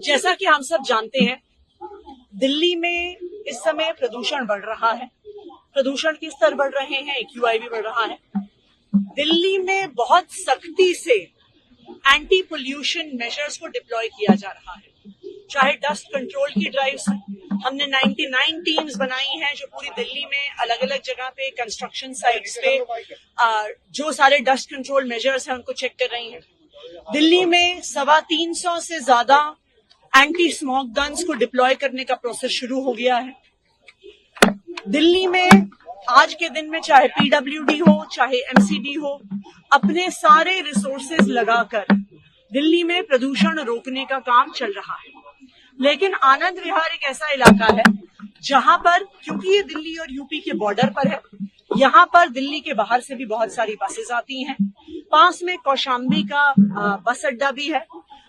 जैसा कि हम सब जानते हैं, दिल्ली में इस समय प्रदूषण बढ़ रहा है। प्रदूषण के स्तर बढ़ रहे हैं, AQI भी बढ़ रहा है। दिल्ली में बहुत सख्ती से एंटी पोल्यूशन मेजर्स को डिप्लॉय किया जा रहा है। चाहे डस्ट कंट्रोल की ड्राइव्स, हमने 99 टीम्स बनाई हैं जो पूरी दिल्ली में अलग अलग जगह पे कंस्ट्रक्शन साइट्स पे जो सारे डस्ट कंट्रोल मेजर्स हैं उनको चेक कर रही हैं। दिल्ली में 350 से ज्यादा एंटी स्मोक गन्स को डिप्लॉय करने का प्रोसेस शुरू हो गया है। दिल्ली में आज के दिन में चाहे PWD हो, चाहे MCD हो, अपने सारे रिसोर्सेज लगाकर दिल्ली में प्रदूषण रोकने का काम चल रहा है। लेकिन आनंद विहार एक ऐसा इलाका है जहां पर, क्योंकि ये दिल्ली और यूपी के बॉर्डर पर है, यहाँ पर दिल्ली के बाहर से भी बहुत सारी बसेस आती हैं। पास में कौशाम्बी का बस अड्डा भी है।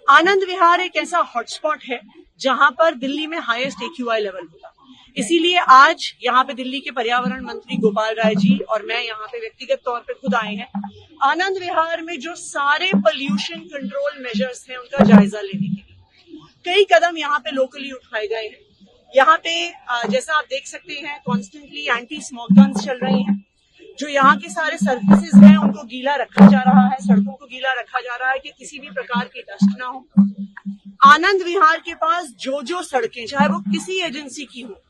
आनंद विहार एक ऐसा हॉटस्पॉट है जहां पर दिल्ली में हाईएस्ट AQI लेवल होगा। इसीलिए आज यहाँ पे दिल्ली के पर्यावरण मंत्री गोपाल राय जी और मैं यहाँ पे व्यक्तिगत तौर पे खुद आए हैं आनंद विहार में जो सारे पोल्यूशन कंट्रोल मेजर्स हैं उनका जायजा लेने के लिए। कई कदम यहाँ पे लोकली उठाए गए हैं। यहाँ पे जैसा आप देख सकते हैं, कॉन्स्टेंटली एंटी स्मोक गन्स चल रही हैं। जो यहाँ के सारे सर्विसेज हैं उनको गीला रखा जा रहा है, सड़कों को गीला रखा जा रहा है कि किसी भी प्रकार की डस्ट ना हो। आनंद विहार के पास जो सड़कें, चाहे वो किसी एजेंसी की हो,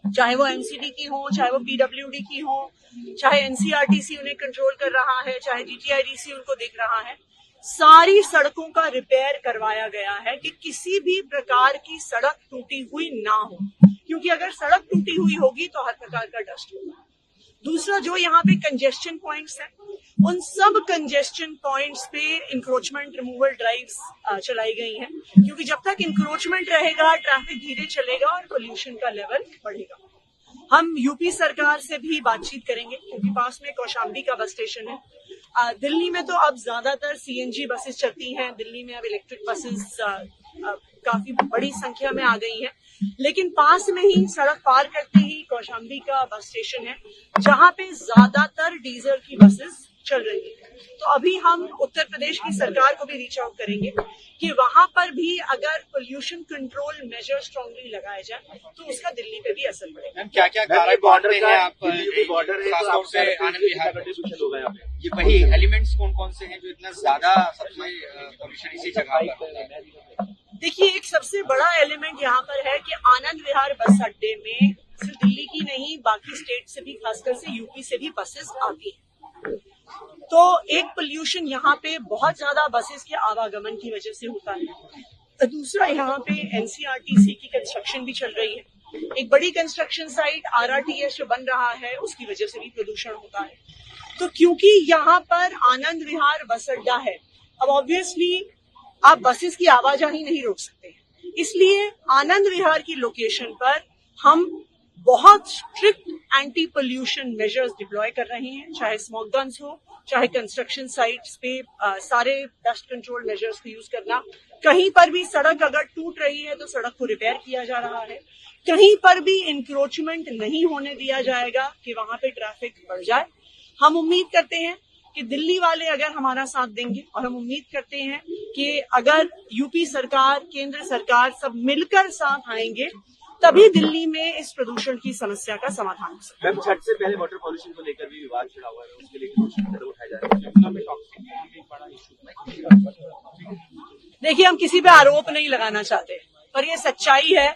चाहे वो MCD की हो, चाहे वो PWD की हो, चाहे NCRTC उन्हें कंट्रोल कर रहा है, चाहे GTIDC उनको देख रहा है, सारी सड़कों का रिपेयर करवाया गया है कि किसी भी प्रकार की सड़क टूटी हुई ना हो, क्योंकि अगर सड़क टूटी हुई होगी तो हर प्रकार का डस्ट होगा। दूसरा, जो यहाँ पे कंजेस्शन पॉइंट्स हैं, उन सब कंजेस्शन पॉइंट्स पे इंक्रोचमेंट रिमूवल ड्राइव्स चलाई गई हैं, क्योंकि जब तक इंक्रोचमेंट रहेगा ट्रैफिक धीरे चलेगा और पोल्यूशन का लेवल बढ़ेगा। हम यूपी सरकार से भी बातचीत करेंगे क्योंकि पास में कौशाम्बी का बस स्टेशन है। दिल्ली में तो अब ज्यादातर CNG बसेस चलती हैं। दिल्ली में अब इलेक्ट्रिक बसेस काफी बड़ी संख्या में आ गई हैं, लेकिन पास में ही सड़क पार करते ही कौशाम्बी का बस स्टेशन है जहां पे ज्यादातर डीजल की बसेस चल रही है। तो अभी हम उत्तर प्रदेश की सरकार को भी रीच आउट करेंगे कि वहां पर भी अगर पोल्यूशन कंट्रोल मेजर स्ट्रांगली लगाए जाए तो उसका दिल्ली पे भी असर पड़ेगा। क्या क्या कारण मानते हैं आप? बॉर्डर है, खासतौर से आनंद विहार कंट्रीब्यूशन होगा यहाँ पे। ये वही एलिमेंट्स कौन कौन से हैं जो इतना ज्यादा सबसे पोल्यूशन इसी जगह पर? देखिए, एक सबसे बड़ा एलिमेंट यहाँ पर है कि आनंद विहार बस अड्डे में सिर्फ दिल्ली की नहीं, बाकी स्टेट से भी, खासकर से यूपी से भी बसेस आती हैं। तो एक पोल्यूशन यहाँ पे बहुत ज्यादा बसेस के आवागमन की वजह से होता है। दूसरा, यहाँ पे NCRTC की कंस्ट्रक्शन भी चल रही है। एक बड़ी कंस्ट्रक्शन साइट RRTS जो बन रहा है उसकी वजह से भी प्रदूषण होता है। तो क्योंकि यहाँ पर आनंद विहार बस अड्डा है, अब ऑब्वियसली आप बसेस की आवाजाही नहीं रोक सकते, इसलिए आनंद विहार की लोकेशन पर हम बहुत strict anti pollution measures deploy कर रहे हैं। चाहे स्मोक गन्स हो, चाहे कंस्ट्रक्शन साइट्स पे सारे डस्ट कंट्रोल मेजर्स को यूज करना। कहीं पर भी सड़क अगर टूट रही है तो सड़क को रिपेयर किया जा रहा है। कहीं पर भी इंक्रोचमेंट नहीं होने दिया जाएगा कि वहां पे ट्रैफिक बढ़ जाए। हम उम्मीद करते हैं कि दिल्ली वाले अगर हमारा साथ देंगे, और हम उम्मीद करते हैं कि अगर यूपी सरकार, केंद्र सरकार सब मिलकर साथ आएंगे तभी दिल्ली में इस प्रदूषण की समस्या का समाधान हो सकता है। छठ से पहले वाटर पॉल्यूशन को लेकर भी विवाद छिड़ा हुआ है, उसके लिए कदम उठाया जा रहा है। देखिए, हम किसी पे आरोप नहीं लगाना चाहते, पर यह सच्चाई है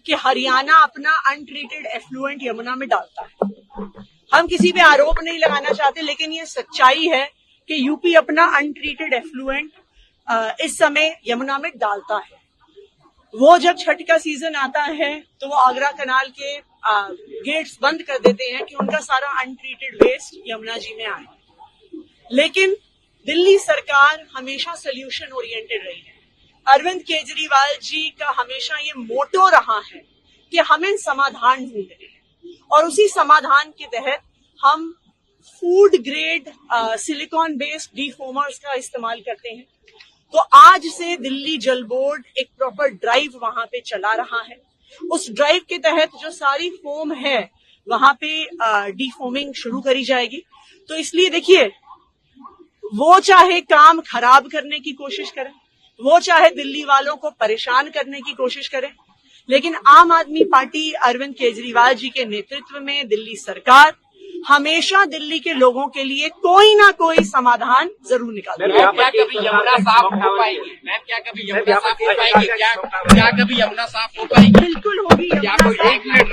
कि हरियाणा अपना अनट्रीटेड एफ्लुएंट यमुना में डालता है। हम किसी पे आरोप नहीं लगाना चाहते, लेकिन ये सच्चाई है कि यूपी अपना अनट्रीटेड एफ्लुएंट इस समय यमुना में डालता है। वो जब छठ का सीजन आता है तो वो आगरा कनाल के गेट्स बंद कर देते हैं कि उनका सारा अनट्रीटेड वेस्ट यमुना जी में आए। लेकिन दिल्ली सरकार हमेशा सोल्यूशन ओरिएंटेड रही है। अरविंद केजरीवाल जी का हमेशा ये मोटो रहा है कि हमें समाधान ढूंढने हैं, और उसी समाधान के तहत हम फूड ग्रेड सिलिकॉन बेस्ड डीफोमर्स का इस्तेमाल करते हैं। तो आज से दिल्ली जल बोर्ड एक प्रॉपर ड्राइव वहां पे चला रहा है। उस ड्राइव के तहत जो सारी फोम है वहां पे डीफोमिंग शुरू करी जाएगी। तो इसलिए देखिए, वो चाहे काम खराब करने की कोशिश करें, वो चाहे दिल्ली वालों को परेशान करने की कोशिश करे, लेकिन आम आदमी पार्टी अरविंद केजरीवाल जी के नेतृत्व में दिल्ली सरकार हमेशा दिल्ली के लोगों के लिए कोई ना कोई समाधान जरूर निकालती है। मैम, क्या कभी यमुना साफ हो पाएगी? मैम, क्या कभी यमुना साफ हो पाएगी? क्या कभी यमुना साफ हो पाएगी? बिल्कुल होगी क्या यमुना कोई साफ। एक मिनट